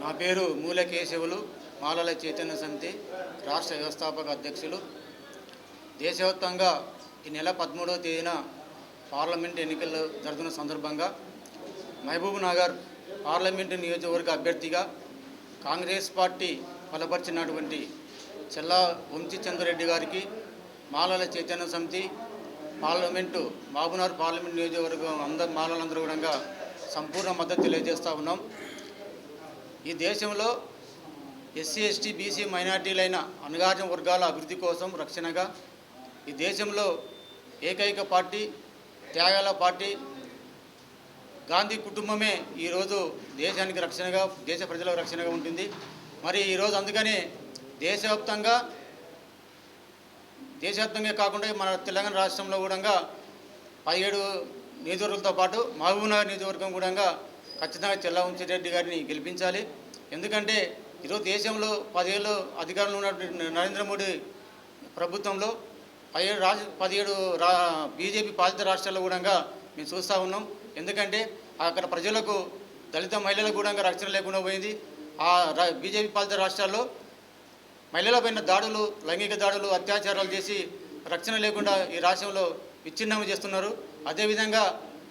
నా పేరు మూల కేశవులు, మాలల చైతన్య సమితి రాష్ట్ర వ్యవస్థాపక అధ్యక్షులు. దేశవ్యాప్తంగా ఈ నెల 13వ తేదీన పార్లమెంట్ ఎన్నికలు జరుగుతున్న సందర్భంగా మహబూబ్ నగర్ పార్లమెంటు నియోజకవర్గ అభ్యర్థిగా కాంగ్రెస్ పార్టీ బలపరిచినటువంటి చెల్లా వంశీచంద్రెడ్డి గారికి మాలల చైతన్య సమితి పార్లమెంటు మహబూబ్నగర్ పార్లమెంట్ నియోజకవర్గం మాలలందరూ కూడా సంపూర్ణ మద్దతు తెలియజేస్తూ ఉన్నాం. ఈ దేశంలో ఎస్సీ ఎస్టీ బీసీ మైనార్టీలైన అణగారిన వర్గాల అభివృద్ధి కోసం రక్షణగా ఈ దేశంలో ఏకైక పార్టీ త్యాగాల పార్టీ గాంధీ కుటుంబమే ఈరోజు దేశానికి రక్షణగా, దేశ ప్రజలకు రక్షణగా ఉంటుంది. మరి ఈరోజు అందుకనే దేశవ్యాప్తంగా కాకుండా మన తెలంగాణ రాష్ట్రంలో కూడా 17 నియోజకవర్గాలతో పాటు మహబూబ్నగర్ నియోజకవర్గం కూడా ఖచ్చితంగా చెల్లా వంశీరెడ్డి గారిని గెలిపించాలి. ఎందుకంటే ఈరోజు దేశంలో 10 ఏళ్ళు అధికారంలో ఉన్నటువంటి నరేంద్ర మోడీ ప్రభుత్వంలో 17 బీజేపీ పాలిత రాష్ట్రాల్లో కూడా మేము చూస్తూ ఉన్నాం. ఎందుకంటే అక్కడ ప్రజలకు, దళిత మహిళలకు కూడా రక్షణ లేకుండా పోయింది. ఆ బీజేపీ పాలిత రాష్ట్రాల్లో మహిళలపైన దాడులు, లైంగిక దాడులు, అత్యాచారాలు చేసి రక్షణ లేకుండా ఈ రాష్ట్రంలో విచ్ఛిన్నం చేస్తున్నారు. అదేవిధంగా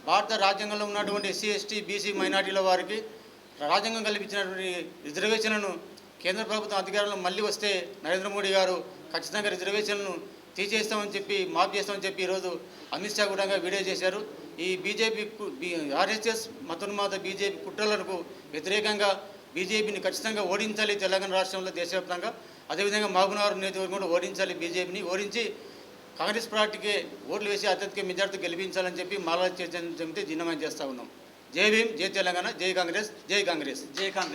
భారత రాజ్యాంగంలో ఉన్నటువంటి ఎస్సీ ఎస్టీ బీసీ మైనార్టీల వారికి రాజ్యాంగం కల్పించినటువంటి రిజర్వేషన్లను కేంద్ర ప్రభుత్వం అధికారంలో మళ్ళీ వస్తే నరేంద్ర మోడీ గారు ఖచ్చితంగా రిజర్వేషన్లను తీసేస్తామని చెప్పి, మాఫ్ చేస్తామని చెప్పి ఈరోజు అమిత్ షా కూడా వీడియో చేశారు. ఈ బీజేపీ ఆర్ఎస్ఎస్ మతోన్మాద బీజేపీ కుట్రలకు వ్యతిరేకంగా బీజేపీని ఖచ్చితంగా ఓడించాలి తెలంగాణ రాష్ట్రంలో, దేశవ్యాప్తంగా. అదేవిధంగా మహబూబ్నగర్ నియోజకవర్గం కూడా ఓడించాలి. బీజేపీని ఓడించి కాంగ్రెస్ పార్టీకి ఓట్లు వేసి అత్యధిక మెజార్టీ గెలిపించాలని చెప్పి మాలల చైతన్య సమితి జిన్నమని చేస్తూ ఉన్నాం. జై భీమ్, జై తెలంగాణ, జై కాంగ్రెస్, జై కాంగ్రెస్, జై కాంగ్రెస్.